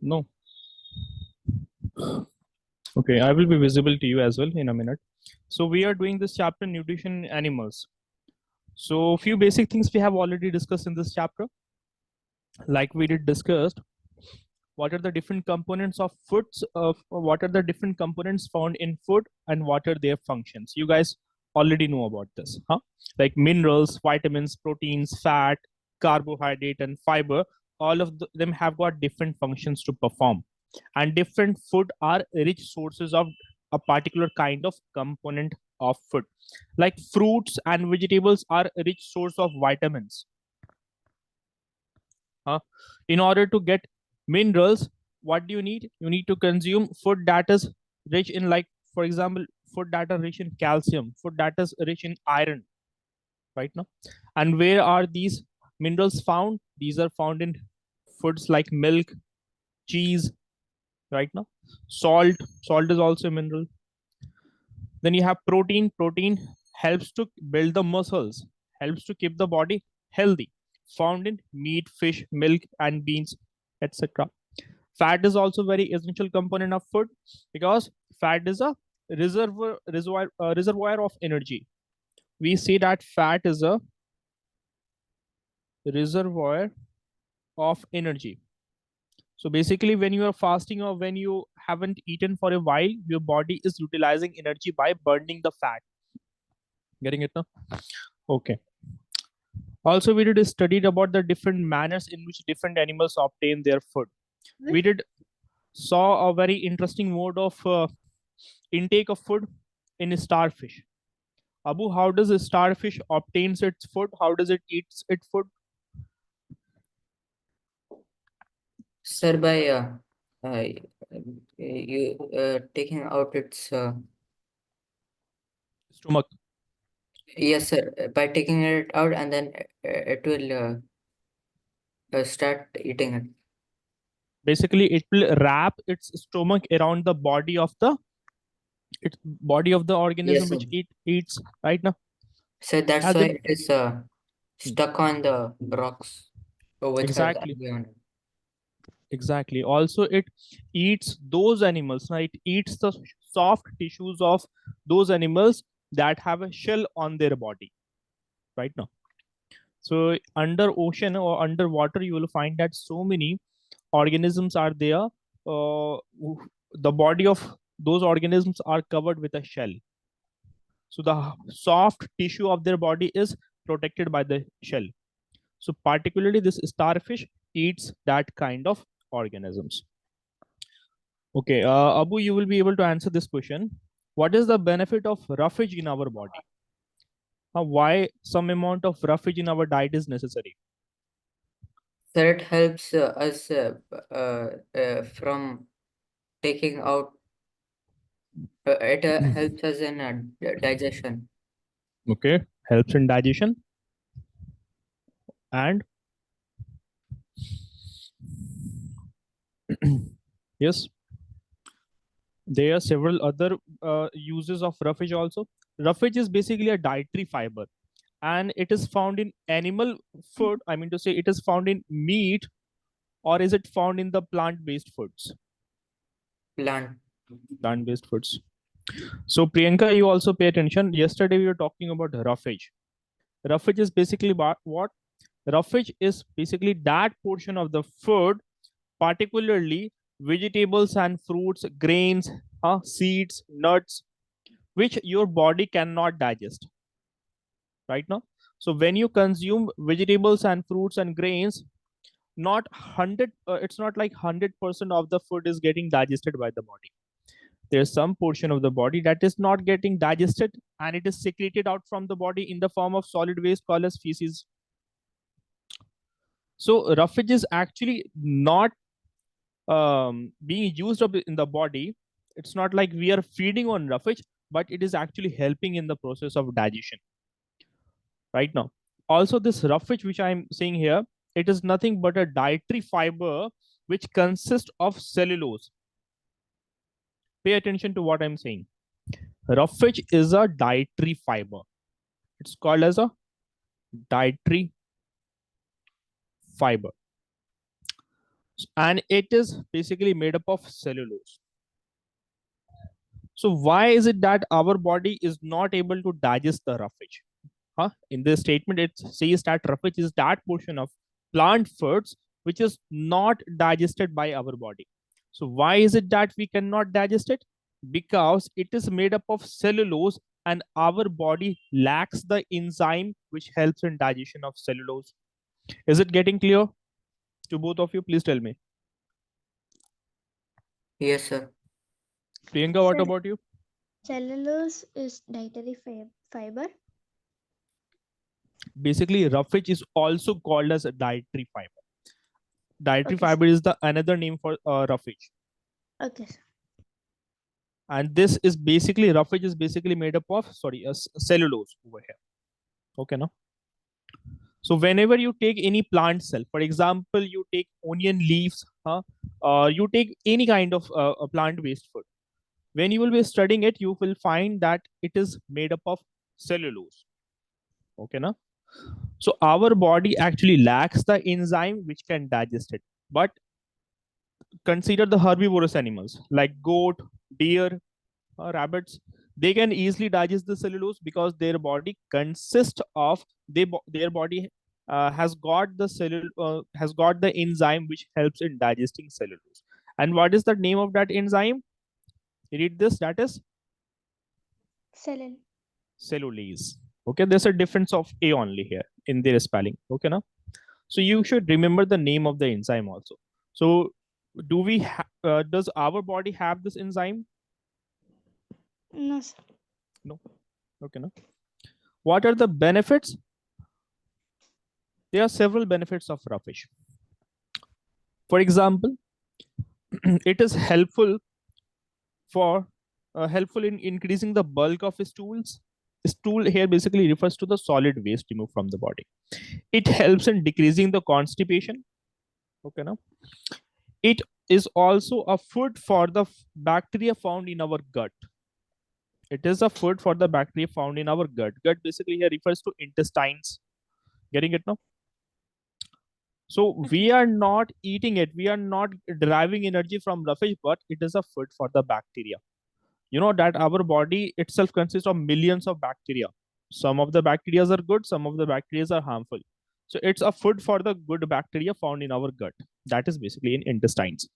No. Okay, I will be visible to you as well in a minute. So we are doing this chapter, nutrition in animals. So few basic things we have already discussed in this chapter. Like we did discussed, what are the different components of foods, what are the different components found in food and what are their functions. You guys already know about this, huh? Like minerals, vitamins, proteins, fat, carbohydrate and fiber, all of them have got different functions to perform, and different food are rich sources of a particular kind of component of food. Like fruits and vegetables are a rich source of vitamins. In order to get minerals, what do you need? You need to consume food that is rich in, like for example, food that are rich in calcium, food that is rich in iron, right now. And where are these minerals found? These are found in foods like milk, cheese, right now. Salt is also a mineral. Then you have protein helps to build the muscles, helps to keep the body healthy, found in meat, fish, milk and beans, etc. Fat is also very essential component of food, because fat is a reservoir of energy. We see that fat is a reservoir of energy. So basically, when you are fasting or when you haven't eaten for a while, your body is utilizing energy by burning the fat. Getting it now? Okay. Also, we did a studied about the different manners in which different animals obtain their food. We did saw a very interesting mode of intake of food in starfish. Abu, how does a starfish obtains its food? How does it eats its food? Sir, by you taking out its Stomach. yes, sir. By taking it out, and then it will start eating it. Basically, it will wrap its stomach around the body of the Yes, organism sir. which it eats, right now. So that's As why it it is stuck on the rocks, which are exactly beyond it. exactly. Also, it eats those animals. Now, it eats the soft tissues of those animals that have a shell on their body, right now. So under ocean or underwater, you will find that so many organisms are there. The body of those organisms are covered with a shell. So the soft tissue of their body is protected by the shell. So particularly this starfish eats that kind of organisms. Okay, Abu, you will be able to answer this question. What is the benefit of roughage in our body? Why some amount of roughage in our diet is necessary? So it helps us from taking out. It helps us in digestion. Okay, helps in digestion and yes, there are several other uses of roughage also. Roughage is basically a dietary fiber and it is found in animal food. I mean to say, it is found in meat, or is it found in the plant-based foods? Plant. Plant-based foods. So Priyanka, you also pay attention. Yesterday we were talking about roughage. Roughage is basically what? Roughage is basically that portion of the food, particularly vegetables and fruits, grains, seeds, nuts, which your body cannot digest, right now. So when you consume vegetables and fruits and grains, not 100, it's not like 100% of the food is getting digested by the body. There's some portion of the body that is not getting digested and it is secreted out from the body in the form of solid waste called as feces. So roughage is actually not being used up in the body. It's not like we are feeding on roughage, but it is actually helping in the process of digestion, right now. Also, this roughage which I'm saying here, it is nothing but a dietary fiber which consists of cellulose. Pay attention to what I'm saying. Roughage is a dietary fiber. It's called as a dietary fiber. and it is basically made up of cellulose. So why is it that our body is not able to digest the roughage? In this statement, it says that roughage is that portion of plant foods which is not digested by our body. So why is it that we cannot digest it? Because it is made up of cellulose and our body lacks the enzyme which helps in digestion of cellulose. Is it getting clear to both of you? Please tell me. Yes, sir. Priyanka, what Sir, about you? cellulose is dietary fiber. Basically, roughage is also called as a dietary fiber. Dietary Okay, fiber is the another name for roughage. Okay, sir. And this is basically, roughage is basically made up of, sorry, cellulose over here. Okay, no? So whenever you take any plant cell, for example, you take onion leaves, you take any kind of plant-based food. When you will be studying it, you will find that it is made up of cellulose. Okay, no? So our body actually lacks the enzyme which can digest it. But consider the herbivorous animals like goat, deer, rabbits. They can easily digest the cellulose because their body consists of their body has got the enzyme which helps in digesting cellulose. And what is the name of that enzyme? Read this. That is Cellul. cellulase. Okay, there's a difference of a only here in their spelling. Okay, now so you should remember the name of the enzyme also. So do we does our body have this enzyme? No, sir. No. Okay, no. What are the benefits? There are several benefits of roughage. For example, it is helpful in increasing the bulk of stools. Stool here basically refers to the solid waste removed from the body. It helps in decreasing the constipation. Okay, now it is also a food for the bacteria found in our gut. It is a food for the bacteria found in our gut. Gut basically here refers to intestines. Getting it now? So we are not eating it. We are not deriving energy from roughage, but it is a food for the bacteria. You know that our body itself consists of millions of bacteria. Some of the bacteria are good, some of the bacteria are harmful. So it's a food for the good bacteria found in our gut. That is basically in intestines.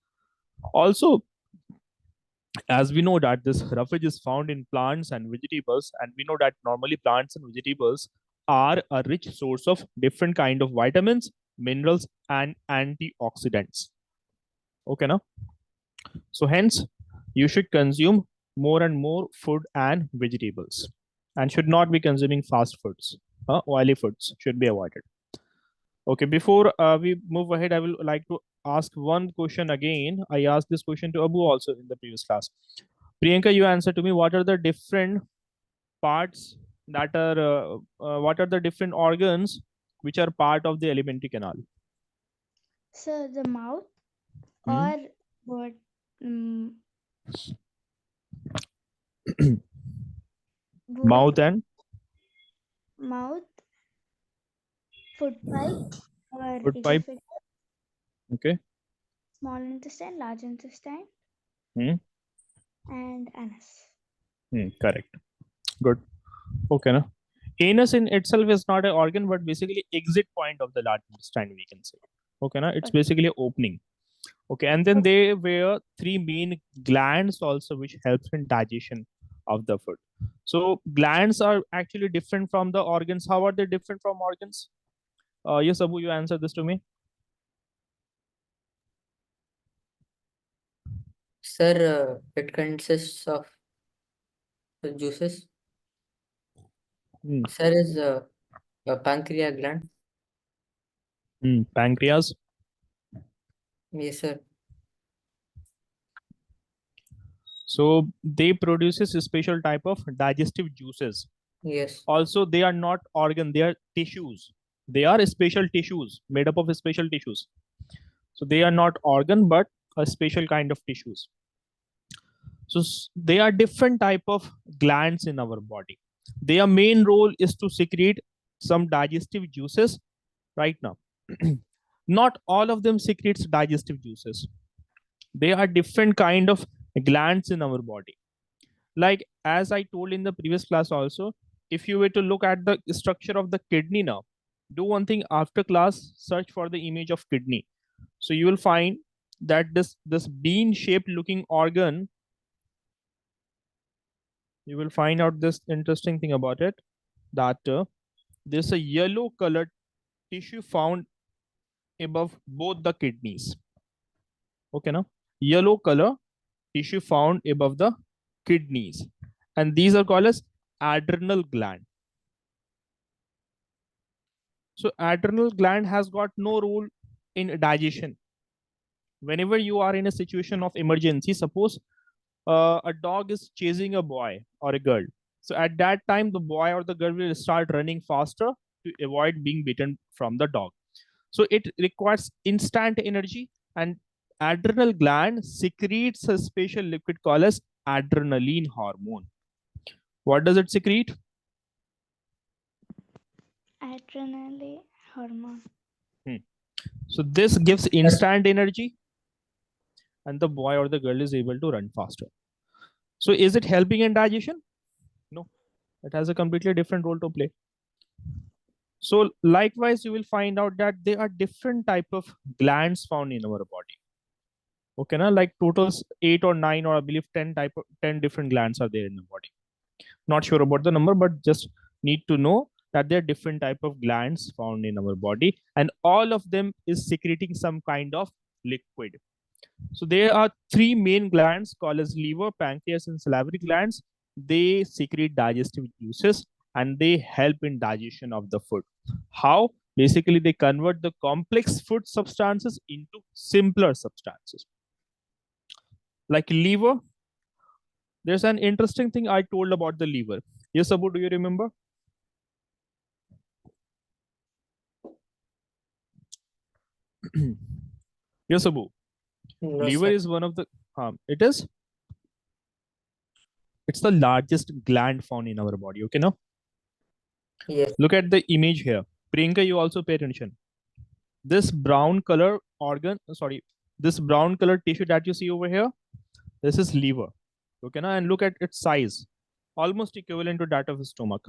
Also, as we know that this roughage is found in plants and vegetables, and we know that normally plants and vegetables are a rich source of different kind of vitamins, minerals, and antioxidants. Okay, now so hence you should consume more and more food and vegetables, and should not be consuming fast foods. Oily foods should be avoided. Okay, before we move ahead, I will like to ask one question again. I asked this question to Abu also in the previous class. Priyanka, you answer to me. What are the different parts that are, what are the different organs which are part of the alimentary canal? So the mouth Hmm? or what? Mouth and Mouth, food pipe or food pipe. esophagus, Okay. small intestine, large intestine, Hmm? and anus. Correct. Good. Okay. No? Anus in itself is not an organ, but basically exit point of the large intestine, we can say. Okay. No? It's Okay. basically opening. Okay. And then there were three main glands also, which helps in digestion of the food. So glands are actually different from the organs. How are they different from organs? Yes, Abu, you answer this to me. Sir, it consists of the juices. Sir is a pancreas gland. Pancreas. Yes, sir. So they produces a special type of digestive juices. Yes. Also, they are not organ, they are tissues. They are special tissues made up of special tissues. So they are not organ, but a special kind of tissues. So they are different type of glands in our body. Their main role is to secrete some digestive juices right now. Not all of them secretes digestive juices. There are different kind of glands in our body. Like as I told in the previous class also, if you were to look at the structure of the kidney now, do one thing after class, search for the image of kidney. So you will find that this bean shaped looking organ, you will find out this interesting thing about it, that there's a yellow colored tissue found above both the kidneys. Okay, now yellow color tissue found above the kidneys, and these are called as adrenal gland. So adrenal gland has got no role in digestion. Whenever you are in a situation of emergency, suppose a dog is chasing a boy or a girl, so at that time the boy or the girl will start running faster to avoid being bitten from the dog. So it requires instant energy, and adrenal gland secretes a special liquid called as adrenaline hormone. What does it secrete? Adrenaline hormone. So this gives instant energy, and the boy or the girl is able to run faster. So is it helping in digestion? No, it has a completely different role to play. So likewise, you will find out that there are different type of glands found in our body. Okay, now like totals 8 or 9, or I believe 10 different glands are there in the body. Not sure about the number, but just need to know that there are different type of glands found in our body, and all of them is secreting some kind of liquid. So there are three main glands called as liver, pancreas, and salivary glands. They secrete digestive juices and they help in digestion of the food. How? Basically, they convert the complex food substances into simpler substances. Like liver, there's an interesting thing I told about the liver. Yes, Abu, do you remember? Yes, Abu. No, Liver sir. is one of the, it's the largest gland found in our body. Okay, now Yes. look at the image here. Priyanka, you also pay attention. This brown color organ, sorry, this brown color tissue that you see over here, this is liver. Okay, now and look at its size, almost equivalent to that of the stomach.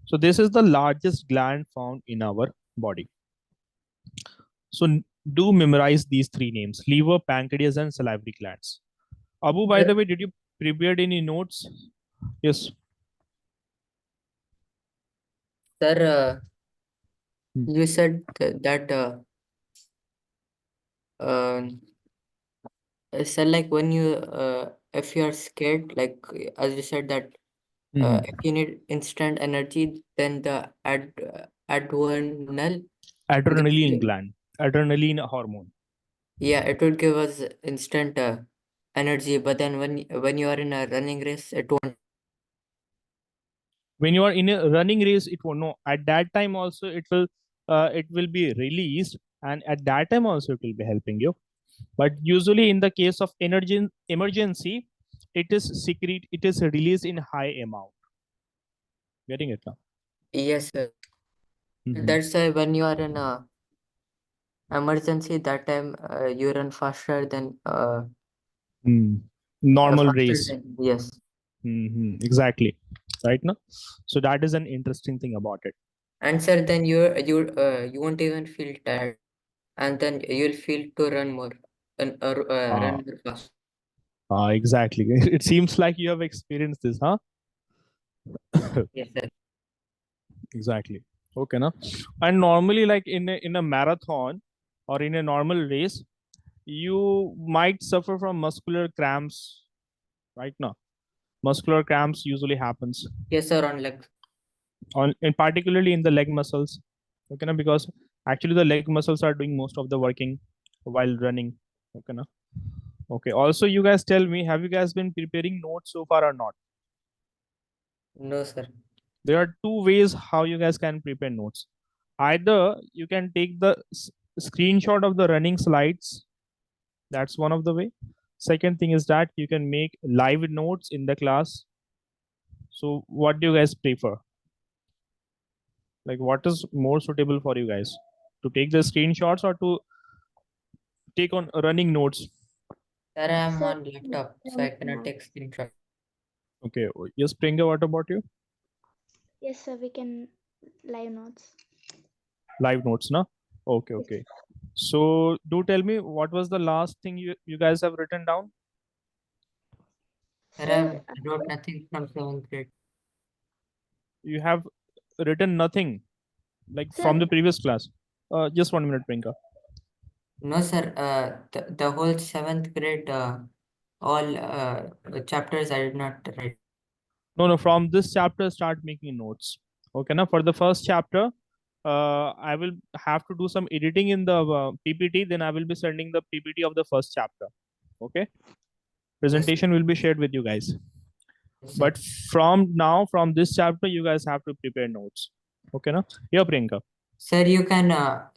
So this is the largest gland found in our body. So do memorize these three names: liver, pancreas, and salivary glands. Abu, by the way, did you prepare any notes? Yes. Sir, Hmm. you said that sir, like when you if you're scared, like as you said that Mhm. if you need instant energy, then the adrenal gives Adrenaline you, gland, adrenaline hormone. yeah, it would give us instant energy. But then when you are in a running race, it won't. When you are in a running race, it won't know. At that time also, it will be released, and at that time also it will be helping you. But usually in the case of emergency, it is secret. It is released in high amount. Getting it now? Yes, sir. Mhm. That's why when you are in a emergency, that time you run faster than Mm. Normal faster race. than, yes. Exactly. Right now. So that is an interesting thing about it. And sir, then you won't even feel tired, and then you'll feel to run more and Uh, run more fast. exactly. It seems like you have experienced this, huh? Yes, sir. Exactly. Okay, now. And normally, like in a marathon or in a normal race, you might suffer from muscular cramps. Right now, muscular cramps usually happens Yes, sir. On legs. on, in particularly in the leg muscles. Okay, now, because actually the leg muscles are doing most of the working while running. Okay, now. Okay. Also, you guys tell me, have you guys been preparing notes so far or not? No, sir. There are two ways how you guys can prepare notes. Either you can take the screenshot of the running slides. That's one of the way. Second thing is that you can make live notes in the class. So what do you guys prefer? Like what is more suitable for you guys? To take the screenshots or to take on running notes? Sir, I am Sir, on laptop, so I cannot take screenshot. Okay. Yes, Priyanka, what about you? yes, sir, we can live notes. Live notes, na? Okay, Yes. okay. So do tell me, what was the last thing you guys have written down? Sir, Sir, I wrote nothing from 7th grade. You have written nothing, like sir, from the previous class. Just 1 minute, Priyanka. No, sir. The whole 7th grade, all chapters I did not write. No, from this chapter, start making notes. Okay, now for the first chapter, I will have to do some editing in the PPT. Then I will be sending the PPT of the first chapter. Okay, presentation will be shared with you guys. Yes, sir. But from this chapter, you guys have to prepare notes. Okay, now yeah, Priyanka. Sir, you can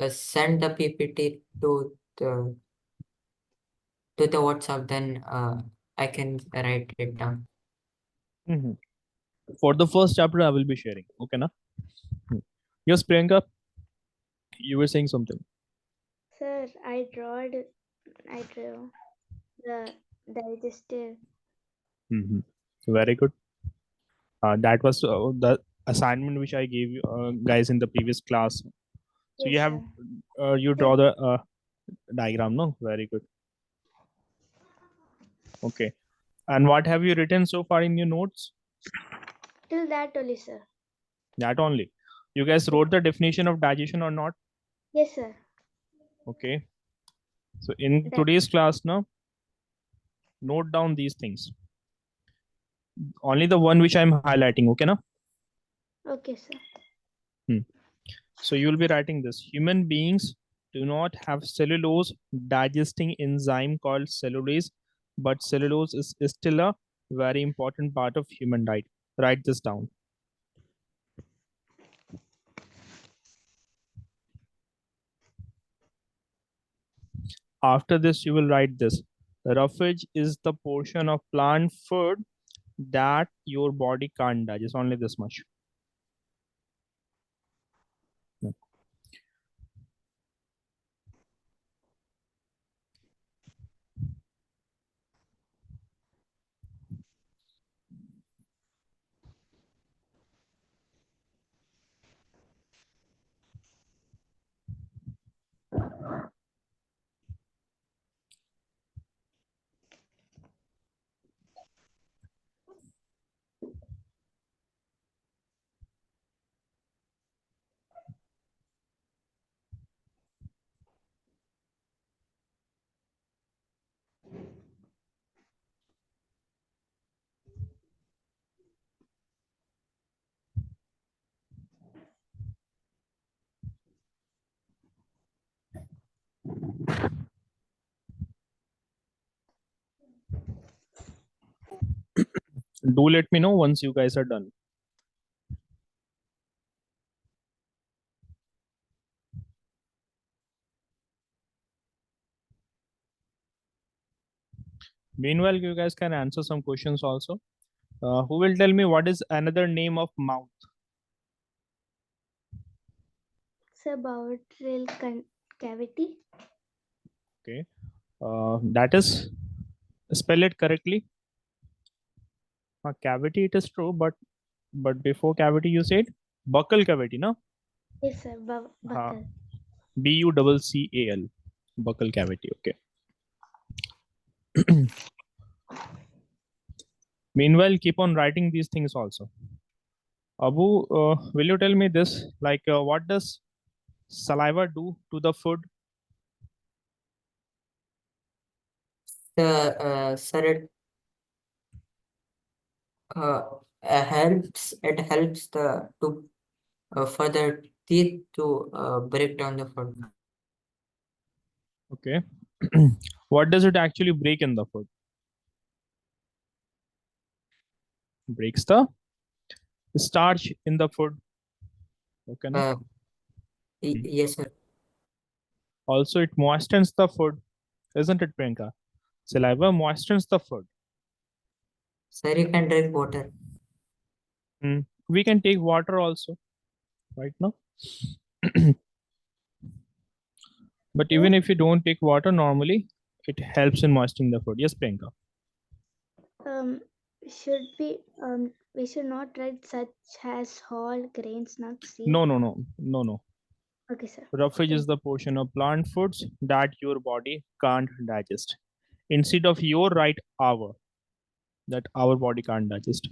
send the PPT to the WhatsApp, then I can write it down. Mhm. For the first chapter, I will be sharing. Okay, na? Yes, Priyanka, you were saying something. sir, I drew the digestive. Very good. That was the assignment which I gave you guys in the previous class. So Yes, you have sir. you draw the diagram, no? Very good. Okay. And what have you written so far in your notes? Till that only, sir. That only. You guys wrote the definition of digestion or not? Yes, sir. Okay. So in That, today's class now, note down these things. Only the one which I'm highlighting, okay na? okay, sir. So you will be writing this. Human beings do not have cellulose digesting enzyme called cellulase, but cellulose is still a very important part of human diet. Write this down. After this, you will write this. Roughage is the portion of plant food that your body can't digest. Only this much. Do let me know once you guys are done. Meanwhile, you guys can answer some questions also. Who will tell me what is another name of mouth? Sir, bowel cavity. Okay. That is, spell it correctly. Cavity, it is true, but before cavity you said buccal cavity, no? Yes, sir. Buckle. Buccal. Buccal cavity. Okay. Meanwhile, keep on writing these things also. Abu, will you tell me this? Like, what does saliva do to the food? Sir, it helps the to for the teeth to break down the food. Okay. What does it actually break in the food? Breaks the starch in the food. Okay. No? Yes, sir. Also, it moistens the food, isn't it, Priyanka? Saliva moistens the food. Sir, you can drink water. We can take water also, right now. But even if you don't take water normally, it helps in moistening the food. Yes, Priyanka. Should we should not write such as whole grains, nuts, seed? No. Okay, sir. Roughage is the portion of plant foods that your body can't digest. Instead of your right our, that our body can't digest.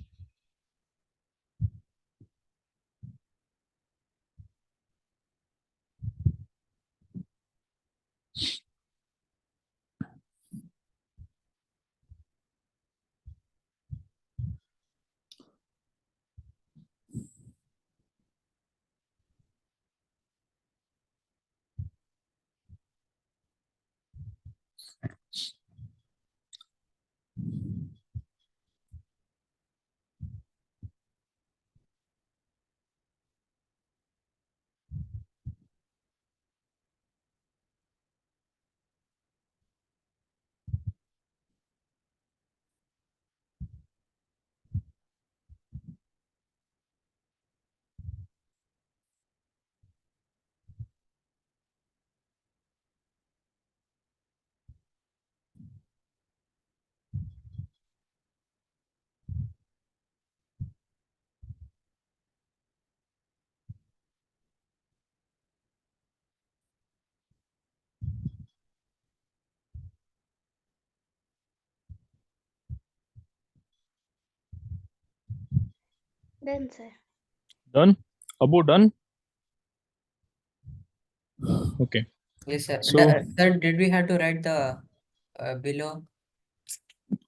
Done, sir. Done? Abu done? Okay. Yes, sir. So Sir, did we have to write the below?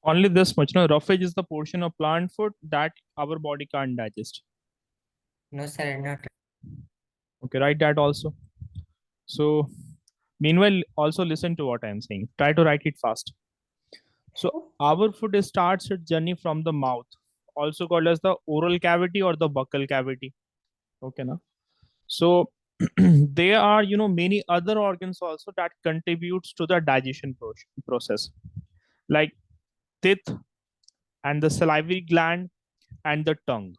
only this much. No, roughage is the portion of plant food that our body can't digest. No, sir, I did not. Okay, write that also. So meanwhile, also listen to what I'm saying. Try to write it fast. So our food starts its journey from the mouth, also called as the oral cavity or the buccal cavity. Okay, now. So there are many other organs also that contributes to the digestion process, like teeth and the salivary gland and the tongue.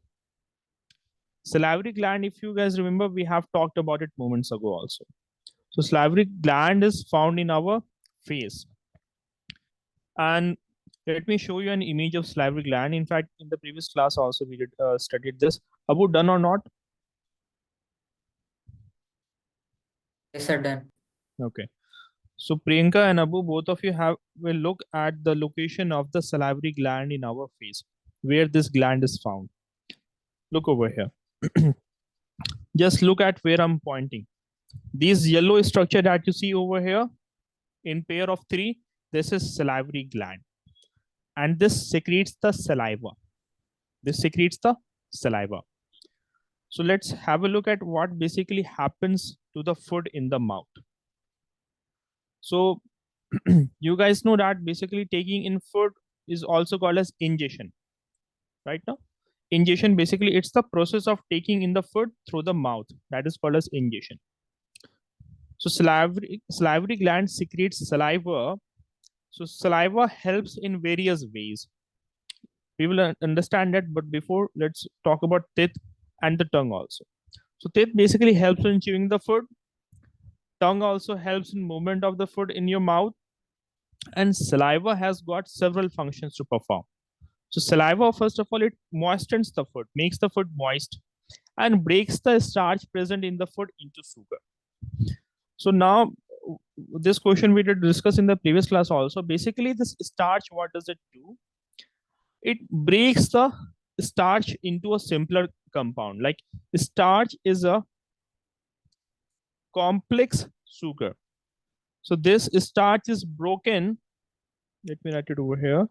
Salivary gland, if you guys remember, we have talked about it moments ago also. So salivary gland is found in our face. And let me show you an image of salivary gland. In fact, in the previous class also we did studied this. Abu, done or not? Yes, sir, done. Okay. So Priyanka and Abu, both of you will look at the location of the salivary gland in our face, where this gland is found. Look over here. Just look at where I'm pointing. This yellow structure that you see over here in pair of three, this is salivary gland. And this secretes the saliva. This secretes the saliva. So let's have a look at what basically happens to the food in the mouth. So you guys know that basically taking in food is also called as ingestion, right? Now ingestion, basically it's the process of taking in the food through the mouth, that is called as ingestion. So salivary gland secretes saliva. So saliva helps in various ways. We will understand that, but before, let's talk about teeth and the tongue also. So teeth basically helps in chewing the food. Tongue also helps in movement of the food in your mouth. And saliva has got several functions to perform. So saliva, first of all, it moistens the food, makes the food moist, and breaks the starch present in the food into sugar. So now, this question we did discuss in the previous class also. Basically, this starch, what does it do? It breaks the starch into a simpler compound. Like starch is a complex sugar. So this starch is broken. Let me write it over here.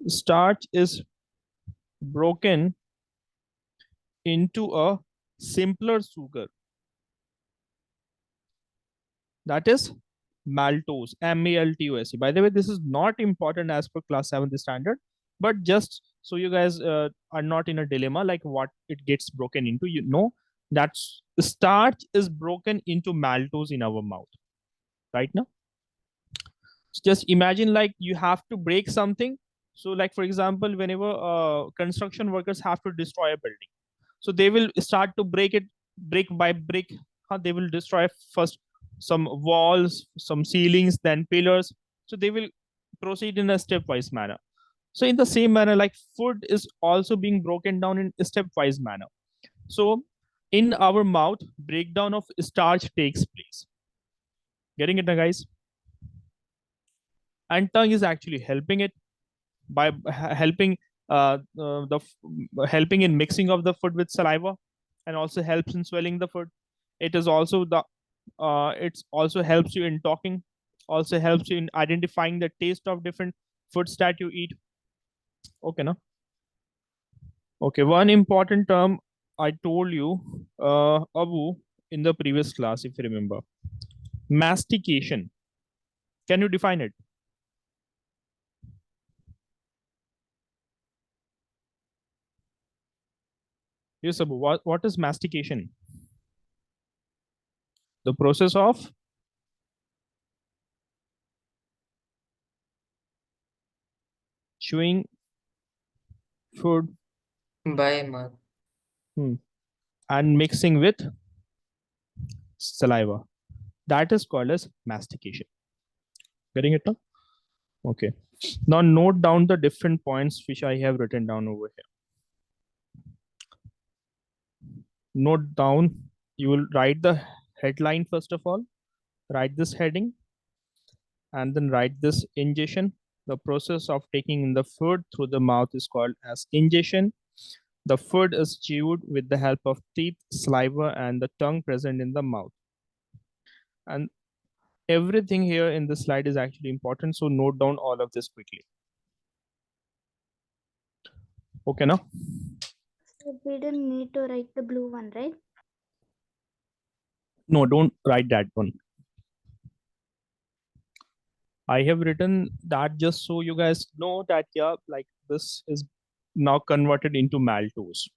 Starch is broken into a simpler sugar. That is maltose, maltose. By the way, this is not important as per class 7 standard, but just so you guys are not in a dilemma like what it gets broken into, you know that starch is broken into maltose in our mouth right now. So just imagine like you have to break something. So like for example, whenever construction workers have to destroy a building, so they will start to break it brick by brick. They will destroy first some walls, some ceilings, then pillars. So they will proceed in a stepwise manner. So in the same manner, like food is also being broken down in a stepwise manner. So in our mouth, breakdown of starch takes place. Getting it, guys? And tongue is actually helping it by helping helping in mixing of the food with saliva, and also helps in swelling the food. It is also the it's also helps you in talking, also helps you in identifying the taste of different foods that you eat. Okay, no? Okay, one important term I told you, Abu, in the previous class, if you remember, mastication. Can you define it? Yes, Abu. What is mastication? The process of chewing food By mouth. and mixing with saliva. That is called as mastication. Getting it now? Okay. Now note down the different points which I have written down over here. Note down, you will write the headline first of all, write this heading, and then write this ingestion. The process of taking in the food through the mouth is called as ingestion. The food is chewed with the help of teeth, saliva, and the tongue present in the mouth. And everything here in this slide is actually important, so note down all of this quickly. Okay, now? So we didn't need to write the blue one, right? No, don't write that one. I have written that just so you guys know that, yeah, like this is now converted into maltose.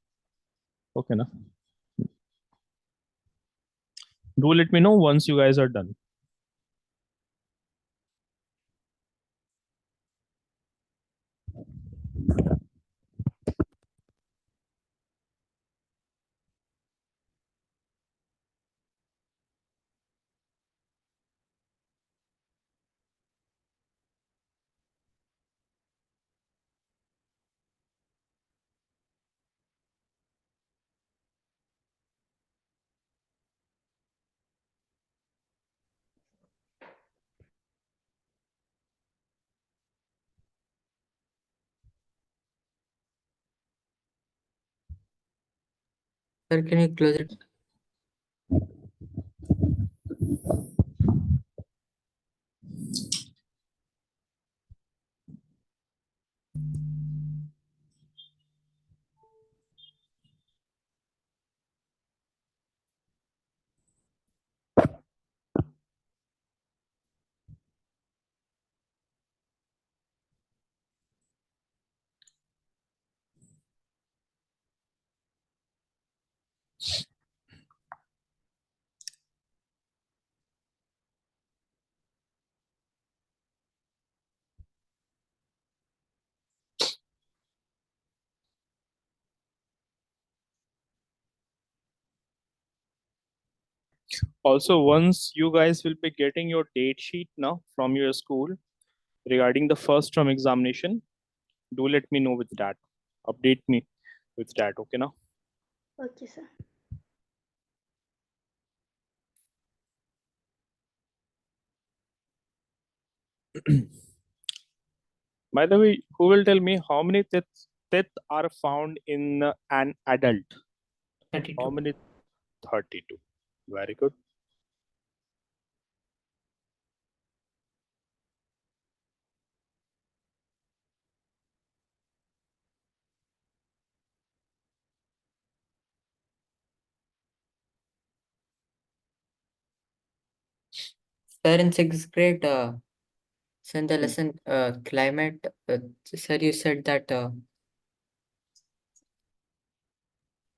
Okay, now? Do let me know once you guys are done. Sir, can you close it? Also, once you guys will be getting your date sheet now from your school regarding the first term examination, do let me know with that. Update me with that. Okay, now? Okay, sir. By the way, who will tell me how many teeth are found in an adult? How 32. many? 32. Very good. Sir, in sixth grade, so in the lesson climate, sir, you said that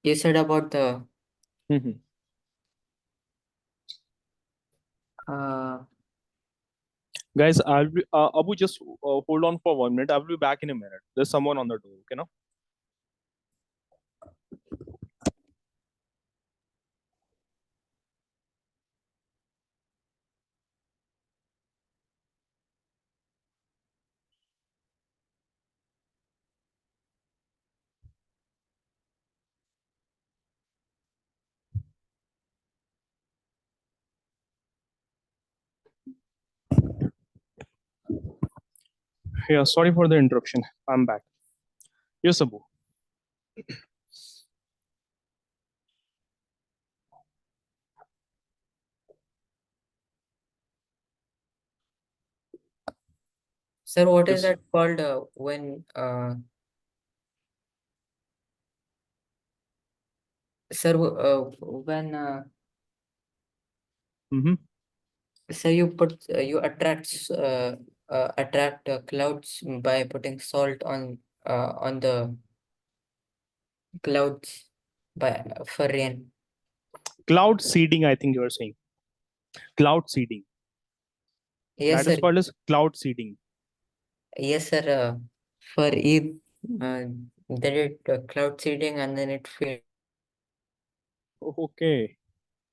you said about the Guys, I'll be, Abu, just hold on for 1 minute. I'll be back in a minute. There's someone on the door. Okay, now? Yeah, sorry for the interruption. I'm back. Yes, Abu. Sir, what is Yes. that called when sir when Mm-hmm. sir you put you attract clouds by putting salt on the clouds by for rain. Cloud seeding, I think you are saying. Cloud seeding. Yes, That is sir. called as cloud seeding. Yes, sir. For Eid, they did cloud seeding and then it failed. Okay.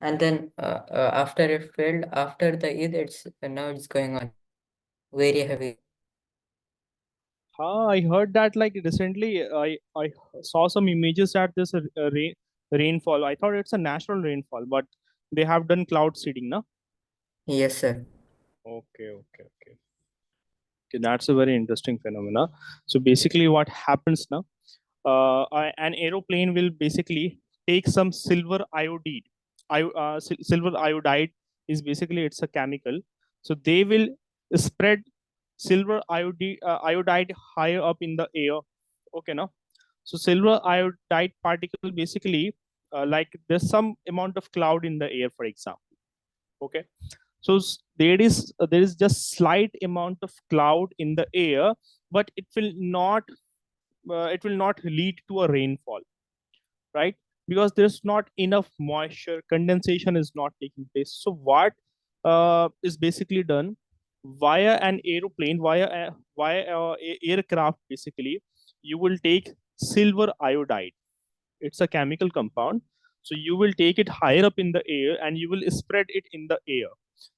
And then after it failed, after the Eid, now it's going on very heavy. I heard that like recently. I saw some images at this rainfall. I thought it's a natural rainfall, but they have done cloud seeding, no? Yes, sir. Okay, okay, okay. Okay, that's a very interesting phenomena. So basically, what happens now? An aeroplane will basically take some silver iodide. Silver iodide is basically it's a chemical. So they will spread silver iodide higher up in the air. Okay, now. So silver iodide particle basically like there's some amount of cloud in the air, for example. Okay, so there is just slight amount of cloud in the air, but it will not lead to a rainfall, right? Because there's not enough moisture, condensation is not taking place. So what is basically done via an aeroplane, aircraft, basically you will take silver iodide. It's a chemical compound. So you will take it higher up in the air and you will spread it in the air.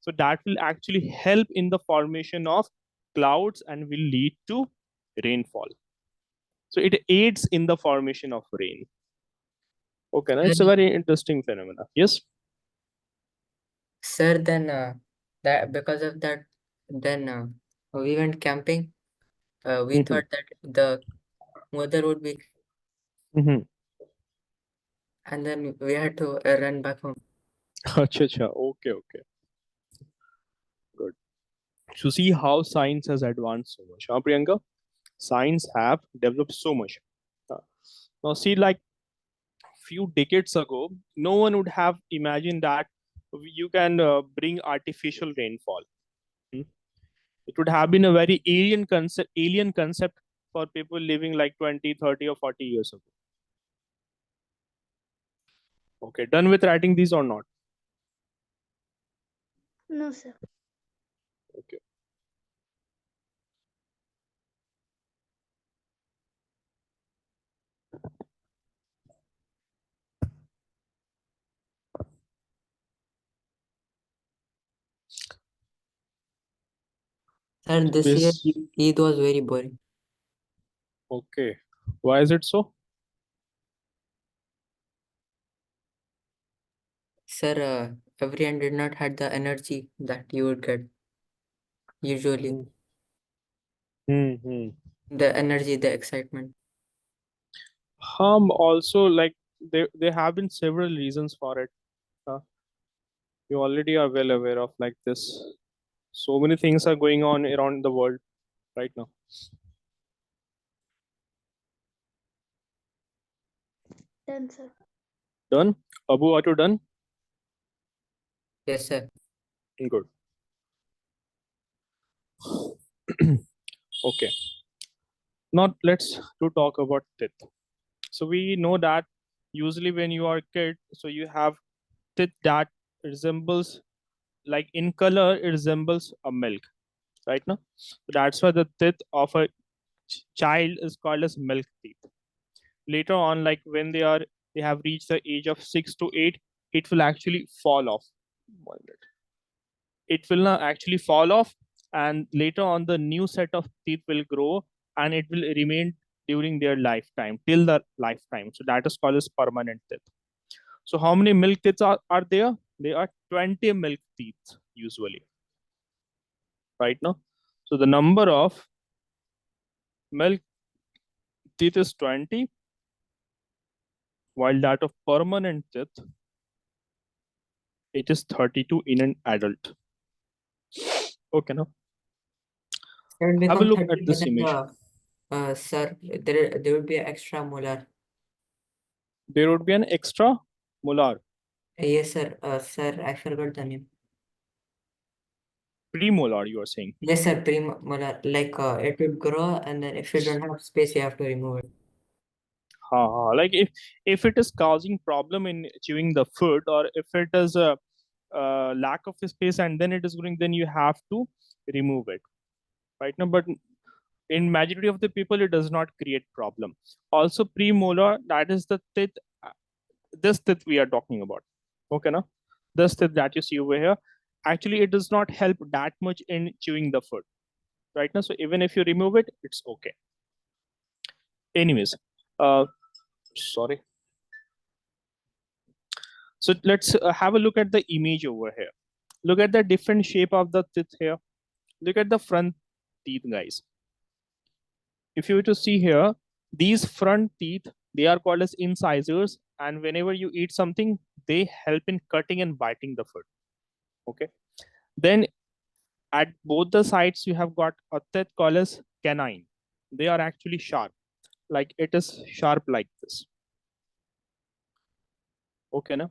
So that will actually help in the formation of clouds and will lead to rainfall. So it aids in the formation of rain. Okay, now it's a Sir, very interesting phenomena. Yes. sir, then that because of that, then we went camping. We Mm-hmm. thought that the weather would be, Mm-hmm. and then we had to run back home. Acha, acha. Okay, okay. Good. So see how science has advanced so much. Huh, Priyanka? Science have developed so much. Uh, Now see, like few decades ago, no one would have imagined that you can bring artificial rainfall. Hmm? It would have been a very alien concept for people living like 20, 30, or 40 years ago. Okay, done with writing these or not? No, sir. Okay. Sir, this year This Eid was very boring. okay. Why is it so? Sir, everyone did not had the energy that you would get usually. Mm-hmm. The energy, the excitement. Also like there have been several reasons for it. Uh, you already are well aware of like this. So many things are going on around the world right now. Done, sir. Done? Abu, are you done? Yes, sir. Good. Okay. Now let's to talk about teeth. So we know that usually when you are a kid, so you have teeth that resembles like in color it resembles a milk, right now. So that's why the teeth of a child is called as milk teeth. Later on, like when they have reached the age of 6 to 8, it will actually fall off. 1 minute. It will not actually fall off, and later on the new set of teeth will grow and it will remain during their lifetime till the lifetime. So that is called as permanent teeth. So how many milk teeth are there? There are 20 milk teeth usually, right now. So the number of milk teeth is 20, while that of permanent teeth, it is 32 in an adult. Okay, now It will have a become look 30, at but this then image. sir, there would be an extra molar. There would be an extra molar. Yes, sir. Sir, I forgot the name. Premolar, you are saying. Yes, sir. Premolar. Like it would grow, and then if you don't have space, you have to remove it. Like if it is causing problem in chewing the food, or if it is a lack of space and then it is growing, then you have to remove it, right? Now, but in majority of the people, it does not create problem. Also, premolar, that is the teeth, this teeth we are talking about. Okay, now this teeth that you see over here, actually it does not help that much in chewing the food, right? Now, so even if you remove it, it's okay. Anyways, sorry. So let's have a look at the image over here. Look at the different shape of the teeth here. Look at the front teeth, guys. If you were to see here, these front teeth, they are called as incisors, and whenever you eat something, they help in cutting and biting the food. Okay. Then at both the sides, you have got a teeth called as canine. They are actually sharp, like it is sharp like this. Okay, now.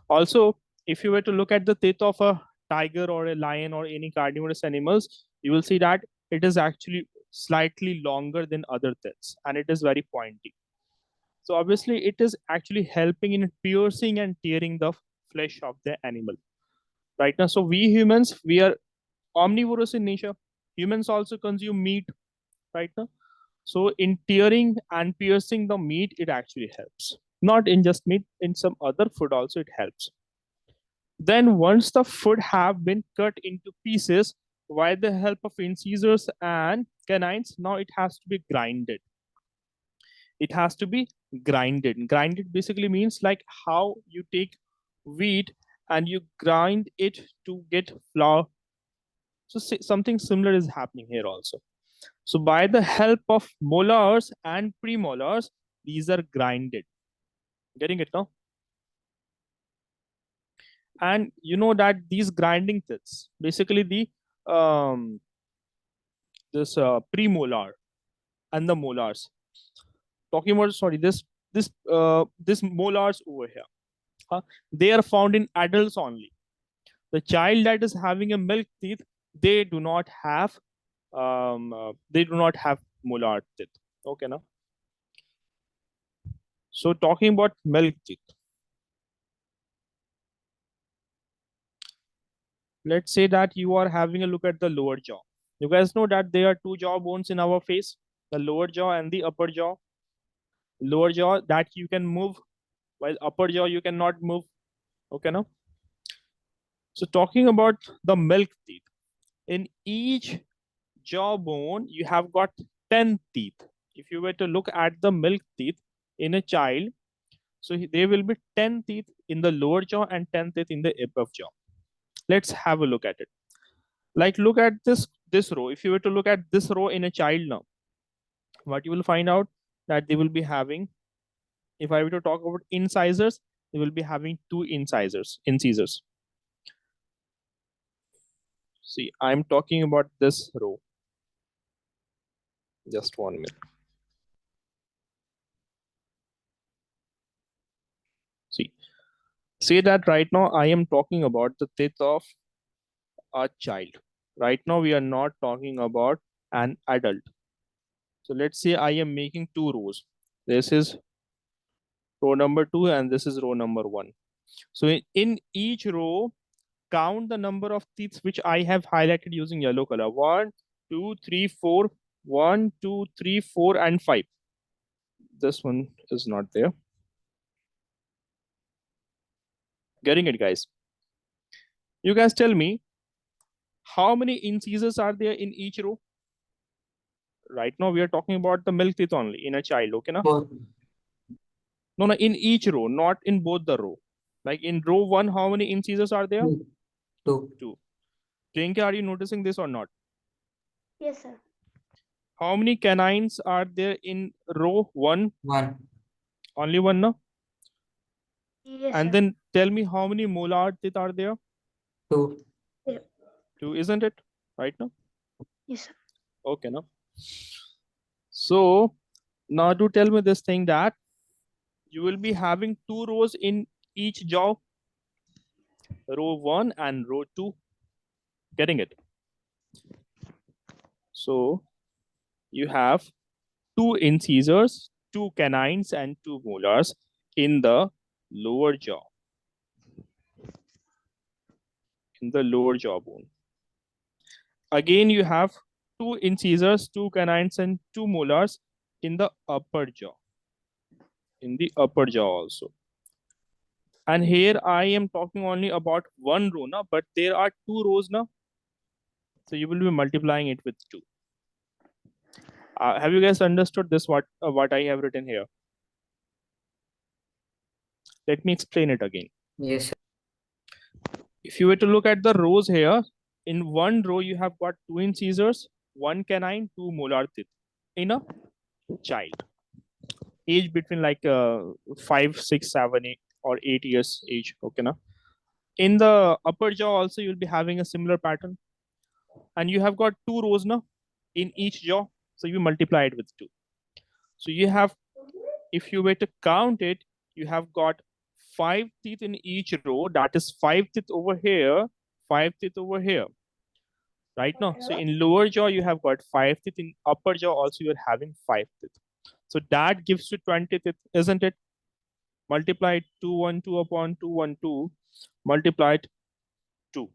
Also, if you were to look at the teeth of a tiger or a lion or any carnivorous animals, you will see that it is actually slightly longer than other teeth and it is very pointy. So obviously it is actually helping in piercing and tearing the flesh of the animal. Right now, so we humans, we are omnivorous in nature. Humans also consume meat, right now. So in tearing and piercing the meat, it actually helps. Not in just meat, in some other food also it helps. Then once the food have been cut into pieces by the help of incisors and canines, now it has to be grinded. It has to be grinded. Grinded basically means like how you take wheat and you grind it to get flour. So something similar is happening here also. So by the help of molars and premolars, these are grinded. Getting it now? And you know that these grinding teeth, basically the this premolar and the molars. Talking about, sorry, this molars over here. They are found in adults only. The child that is having a milk teeth, they do not have molar teeth. Okay, now. So talking about milk teeth. Let's say that you are having a look at the lower jaw. You guys know that there are two jaw bones in our face, the lower jaw and the upper jaw. Lower jaw that you can move, while upper jaw you cannot move. Okay, now. So talking about the milk teeth, in each jawbone you have got 10 teeth. If you were to look at the milk teeth in a child, so there will be 10 teeth in the lower jaw and 10 teeth in the above jaw. Let's have a look at it. Like look at this row. If you were to look at this row in a child now, what you will find out that they will be having, if I were to talk about incisors, they will be having two incisors. See, I'm talking about this row. Just 1 minute. See, say that right now I am talking about the teeth of a child. Right now we are not talking about an adult. So let's say I am making two rows. This is row number 2 and this is row number 1. So in each row, count the number of teeth which I have highlighted using yellow color. 1, 2, 3, 4. 1, 2, 3, 4, and 5. This one is not there. Getting it, guys? You guys tell me, how many incisors are there in each row? Right now we are talking about the milk teeth only in a child, okay na? Four. No, in each row, not in both the row. Like in row 1, how many incisors are there? Two. 2. Priyanka, are you noticing this or not? Yes, sir. How many canines are there in row 1? One. Only one, no? Yes, And sir. then tell me how many molar teeth are there? Two. 2, isn't it? Right now? Yes, sir. Okay, now. So now do tell me this thing that you will be having 2 rows in each jaw. Row 1 and row 2. Getting it? So you have 2 incisors, 2 canines, and 2 molars in the lower jaw. In the lower jawbone. Again, you have 2 incisors, 2 canines, and 2 molars in the upper jaw. In the upper jaw also. And here I am talking only about one row now, but there are 2 rows now. So you will be multiplying it with 2. Have you guys understood this? What I have written here? Let me explain it again. Yes, sir. If you were to look at the rows here, in one row you have got 2 incisors, 1 canine, 2 molar teeth in a child, age between like 5, 6, 7, 8, or 8 years age. Okay, now in the upper jaw also you'll be having a similar pattern, and you have got 2 rows now in each jaw, so you multiply it with 2. So you have, if you were to count it, you have got 5 teeth in each row. That is 5 teeth over here, 5 teeth over here. Right now, so in lower jaw you have got 5 teeth. In upper jaw also you're having 5 teeth. So that gives you 20 teeth, isn't it? Multiply it 212 upon 212, multiply it 2.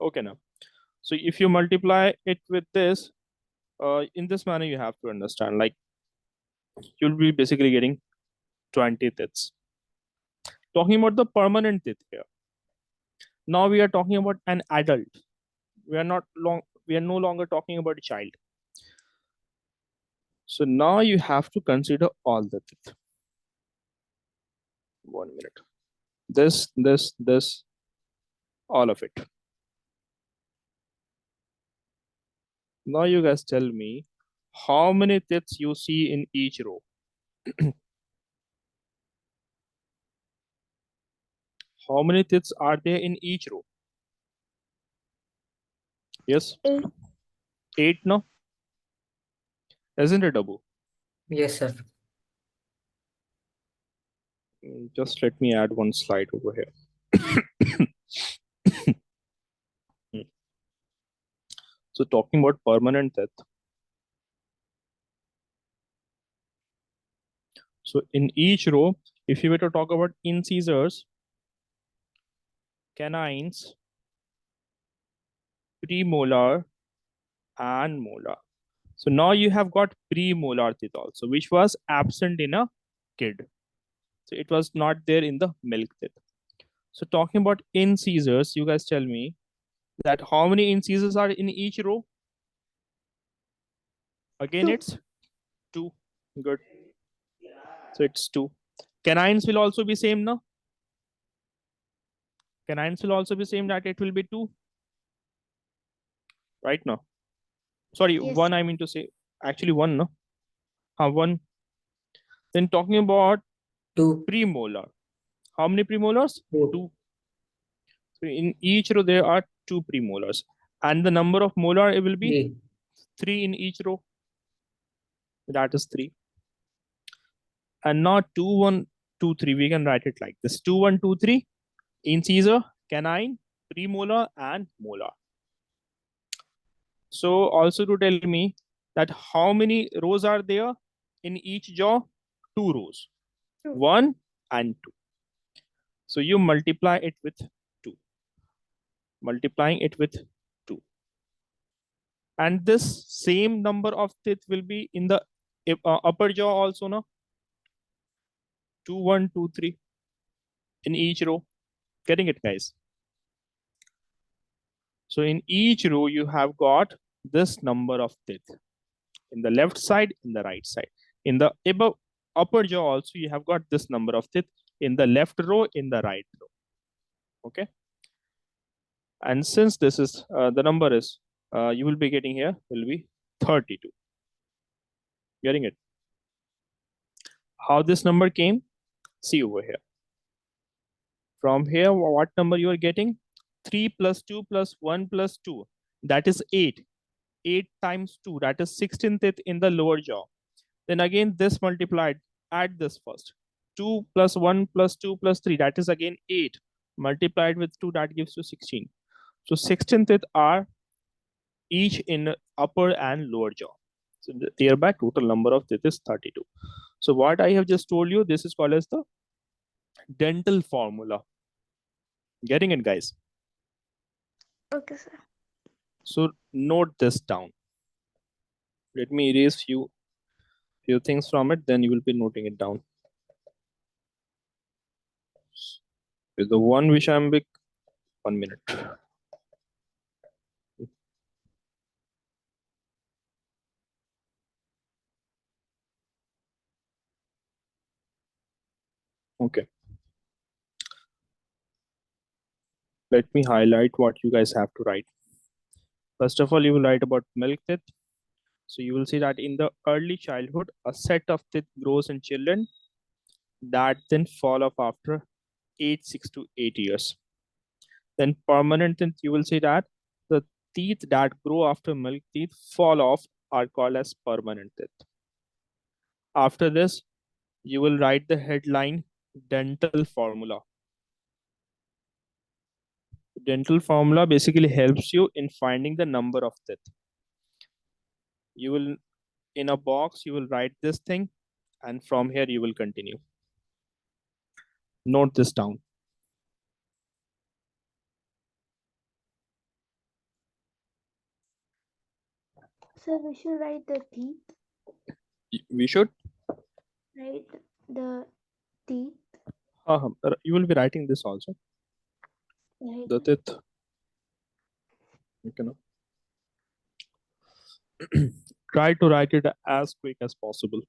Okay, now. So if you multiply it with this, in this manner, you have to understand, like you'll be basically getting 20 teeth. Talking about the permanent teeth here. Now we are talking about an adult. We are no longer talking about a child. So now you have to consider all the teeth. 1 minute. This, all of it. Now you guys tell me how many teeth you see in each row. How many teeth are there in each row? Yes? 8. 8, no? Isn't it, Abu? Yes, sir. Just let me add one slide over here. So talking about permanent teeth. So in each row, if you were to talk about incisors, canines, premolar, and molar. So now you have got premolar teeth also, which was absent in a kid. So it was not there in the milk teeth. So talking about incisors, you guys tell me that how many incisors are in each row? Again, 2. it's 2. Good. So it's 2. Canines will also be same now. Canines will also be same, that it will be 2. Right now. Sorry, Yes. 1 I mean to say. Actually 1, no? 1. Then talking about Two. premolar. How many premolars? Two. 2. So in each row there are 2 premolars. And the number of molar it will be Three. 3 in each row. That is 3. And not 2, 1, 2, 3. We can write it like this: 2, 1, 2, 3. Incisor, canine, premolar, and molar. So also to tell me that how many rows are there in each jaw? 2 rows. 1 and 2. So you multiply it with 2. Multiplying it with 2. And this same number of teeth will be in the upper jaw also, no? 2, 1, 2, 3 in each row. Getting it, guys? So in each row, you have got this number of teeth in the left side, in the right side. In the upper jaw also, you have got this number of teeth in the left row, in the right row. Okay. And since this is the number is you will be getting here will be 32. Getting it? How this number came? See over here. From here, what number you are getting? 3 plus 2 plus 1 plus 2. That is 8. 8 times 2. That is 16th in the lower jaw. Then again, this multiplied. Add this first. 2 plus 1 plus 2 plus 3. That is again 8. Multiplied with 2. That gives you 16. So 16th are each in upper and lower jaw. So thereby total number of teeth is 32. So what I have just told you, this is called as the dental formula. Getting it, guys? Okay, sir. So note this down. Let me erase few things from it, then you will be noting it down. With the one which I'm big, 1 minute. Okay. Let me highlight what you guys have to write. First of all, you will write about milk teeth. So you will see that in the early childhood, a set of teeth grows in children that then fall off after 6 to 8 years. Then permanent teeth, you will see that the teeth that grow after milk teeth fall off are called as permanent teeth. After this, you will write the headline dental formula. Dental formula basically helps you in finding the number of teeth. You will, in a box, you will write this thing, and from here you will continue. Note this down. Sir, we should write the teeth. We should. Write the teeth. You will be writing this also. Right. The teeth. You can try to write it as quick as possible.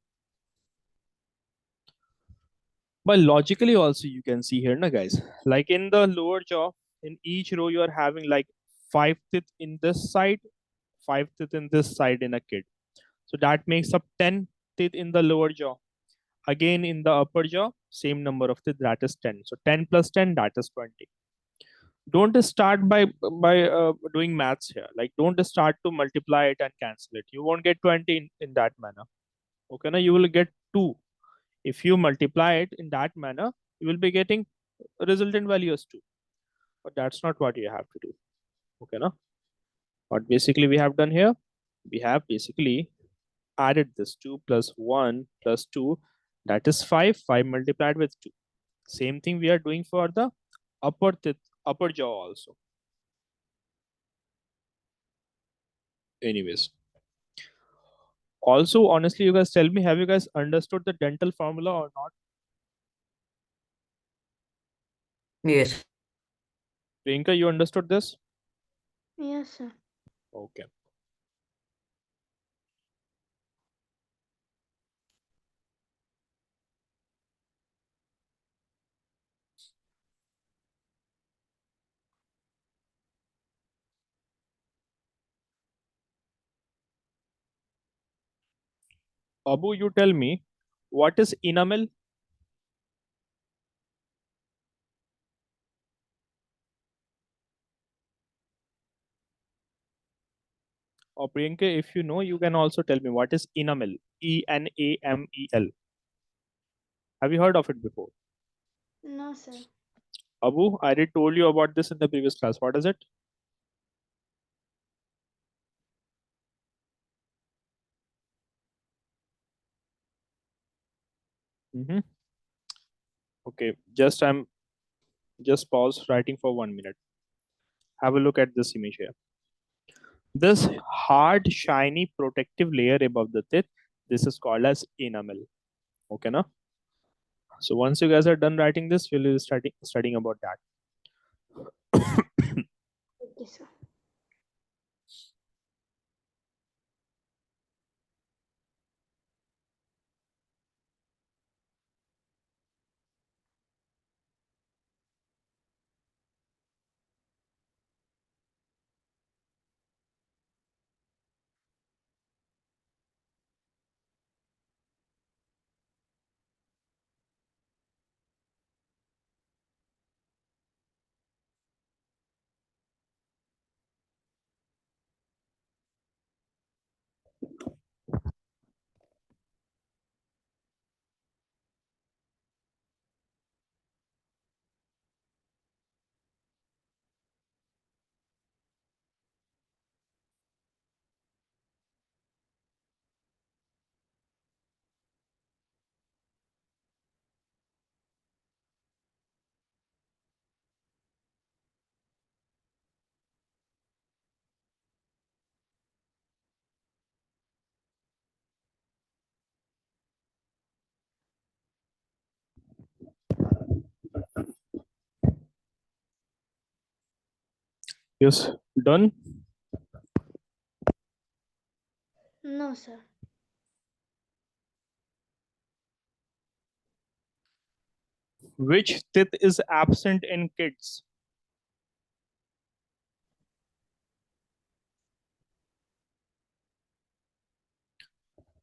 But logically also you can see here, na guys, like in the lower jaw, in each row you are having like 5 teeth in this side, 5 teeth in this side in a kid. So that makes up 10 teeth in the lower jaw. Again in the upper jaw, same number of teeth, that is 10. So 10 plus 10, that is 20. Don't start by doing maths here. Like don't start to multiply it and cancel it. You won't get 20 in that manner. Okay, now you will get 2. If you multiply it in that manner, you will be getting resultant value as 2. But that's not what you have to do. Okay, now what basically we have done here, we have basically added this 2 plus 1 plus 2, that is 5. 5 multiplied with 2. Same thing we are doing for the upper jaw also. Anyways, also honestly, you guys tell me, have you guys understood the dental formula or not? Yes. Priyanka, you understood this? Yes, sir. Okay. Abu, you tell me, what is enamel? Or Priyanka, if you know, you can also tell me what is enamel. Enamel. Have you heard of it before? No, sir. Abu, I did told you about this in the previous class. What is it? Okay, just pause writing for 1 minute. Have a look at this image here. This hard, shiny, protective layer above the teeth, this is called as enamel. Okay, now? So once you guys are done writing this, we'll be studying about that. Okay, sir. Yes, done. No, sir. Which teeth is absent in kids?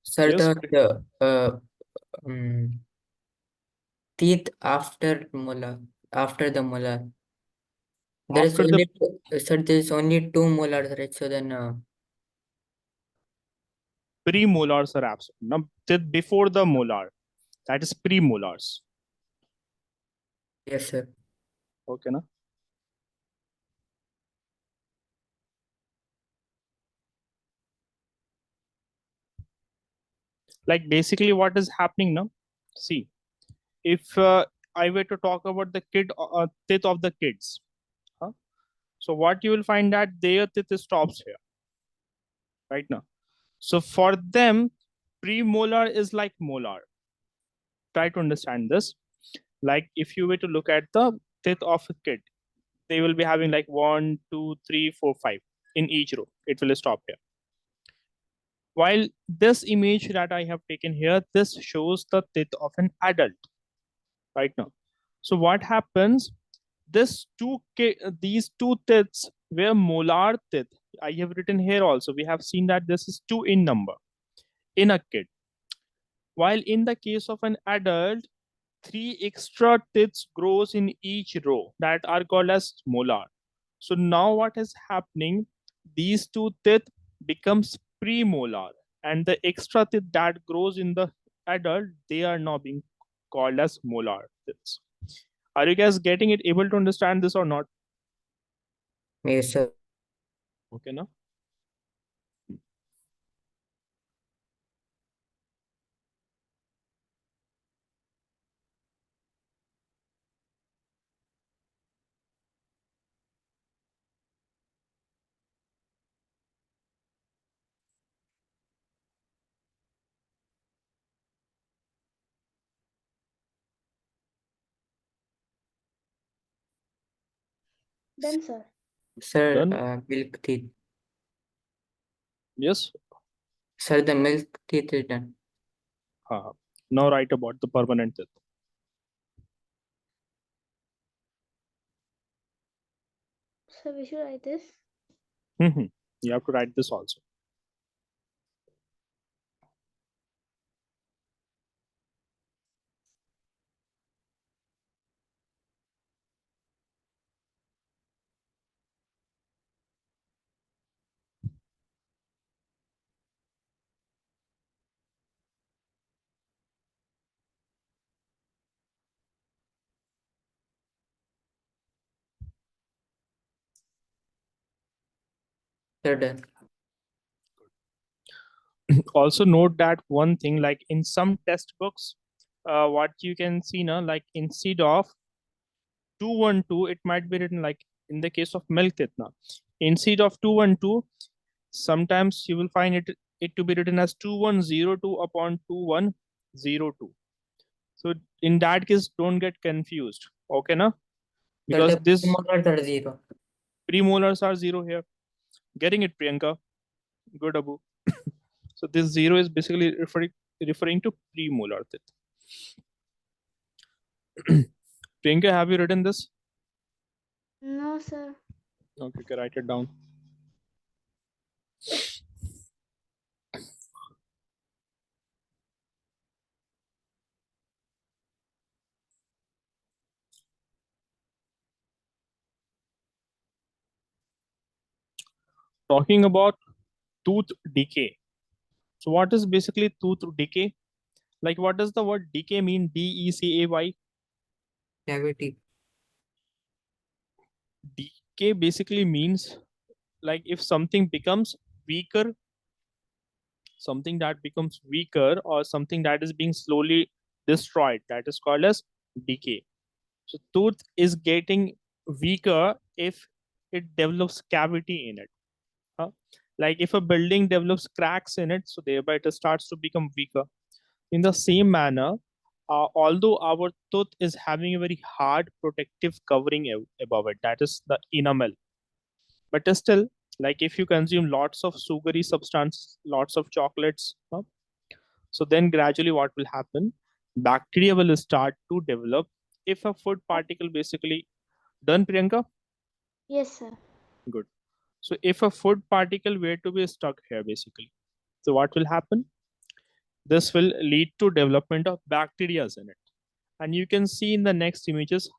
Sir, Yes, um, teeth after molar, after the molar. There is after the only sir, there is only two molars, right? So then, premolars are absent. Now, teeth before the molar, that is premolars. yes, sir. Okay, na? Like basically what is happening now? See, if I were to talk about the teeth of the kids, huh? So what you will find that their teeth stops here, right now. So for them, premolar is like molar. Try to understand this. Like if you were to look at the teeth of a kid, they will be having like 1, 2, 3, 4, 5 in each row. It will stop here. While this image that I have taken here, this shows the teeth of an adult right now. So what happens? These two teeths were molar teeth. I have written here also. We have seen that this is 2 in number in a kid. While in the case of an adult, 3 extra teeth grows in each row that are called as molar. So now what is happening? These two teeth becomes premolar, and the extra teeth that grows in the adult, they are now being called as molar teeth. Are you guys getting it? Able to understand this or not? Yes, sir. Okay, now Done, sir. Sir, done. milk teeth. Yes. Sir, the milk teeth is done. Now write about the permanent teeth. So we should write this. You have to write this also. Sir, done. Also note that one thing, like in some test books, what you can see now, like instead of 212, it might be written like in the case of milk teeth now. Instead of 212, sometimes you will find it to be written as 2102 upon 2102. So in that case, don't get confused. Okay, na? Sir, Because the this premolars are zero. premolars are zero here. Getting it, Priyanka? Good, Abu. So this zero is basically referring to premolar teeth. Priyanka, have you written this? No, sir. Okay, write it down. Talking about tooth decay. So what is basically tooth decay? Like what does the word decay mean? DECAY? Cavity. Decay basically means like if something becomes weaker, something that becomes weaker or something that is being slowly destroyed, that is called as decay. So tooth is getting weaker if it develops cavity in it. Huh? Like if a building develops cracks in it, so thereby it starts to become weaker. In the same manner, although our tooth is having a very hard protective covering above it, that is the enamel, but still, like if you consume lots of sugary substance, lots of chocolates, so then gradually what will happen? Bacteria will start to develop. If a food particle basically done, Priyanka? Yes, sir. Good. So if a food particle were to be stuck here basically, so what will happen? This will lead to development of bacteria in it. And you can see in the next images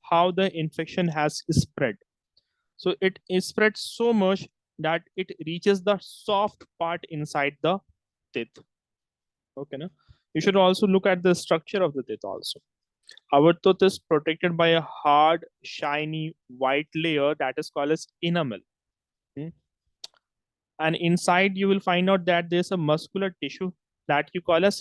how the infection has spread. So it is spread so much that it reaches the soft part inside the teeth. Okay, now you should also look at the structure of the teeth also. Our tooth is protected by a hard, shiny, white layer that is called as enamel. Hmm. And inside you will find out that there's a muscular tissue that you call as